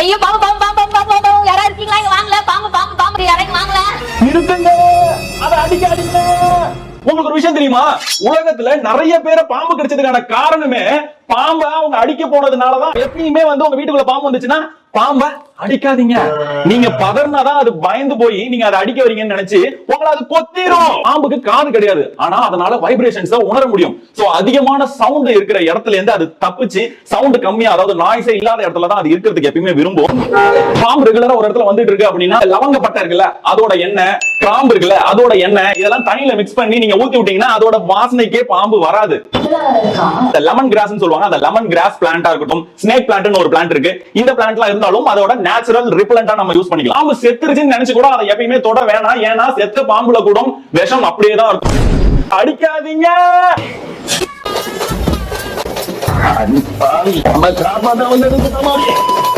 ஐயோ பாம்பு பாம்பு பாம்பு பாம்பு பாம்பு பாம்பு யாரா இருக்கீங்களா இங்க வாங்கல பாம்பு பாம்பு பாம்பு யாரையும் வாங்கல நிறுத்துங்க, அதை அடிக்காதீங்க. உங்களுக்கு ஒரு விஷயம் தெரியுமா? உலகத்துல நிறைய பேரை பாம்பு கடிச்சதுக்கான காரணமே பாம்பை அவங்க அடிக்க போனதுனாலதான். எப்பயுமே உங்க வீட்டுக்குள்ள பாம்பு வந்துச்சுன்னா பாம்பை அடிக்காதீங்க. நீங்க பதறினாதான் அது பயந்து போய் நீங்க அதை அடிக்க வரீங்கன்னு நினைச்சு உங்களை அது கொத்திரும். பாம்புக்கு காது கிடையாது, ஆனா அதனால வைப்ரேஷன்ஸ் உணர முடியும். சோ அதிகமான சவுண்ட் இருக்கிற இடத்துல இருந்து அது தப்பிச்சு சவுண்ட் கம்மியா, அதாவது நாய்ஸே இல்லாத இடத்துல தான் அது இருக்கிறதுக்கு எப்பயுமே விரும்பும். பாம்பு ரெகுலரா ஒரு இடத்துல வந்துட்டு இருக்கு அப்படின்னா லவங்கப்பட்டை இருக்குல்ல அதோட எண்ணெய், கிராம்பு இருக்குல்ல அதோட எண்ணெய், இதெல்லாம் தண்ணியில மிக்ஸ் பண்ணி நீங்க ஊத்தி விட்டீங்கன்னா அதோட வாசனைக்கே பாம்பு வராது. லெமன் கிராஸ் சொல்லுவாங்க. அந்த லெமன் கிராஸ் பிளான்டா இருக்கட்டும், ஸ்னேக் பிளான்ட் ஒரு பிளான்ட் இருக்கு. இந்த பிளான்ட்லாம் இருந்தாலும் அதோட நேச்சுரல் ரிப்பலண்டா நம்ம யூஸ் பண்ணிக்கலாம். பாம்பு செத்துருச்சுன்னு நினைச்சு கூட அதை எப்பயுமே தொட வேணாம். ஏன்னா செத்த பாம்புல கூட விஷம் அப்படியே தான் இருக்கும். அடிக்காதீங்க.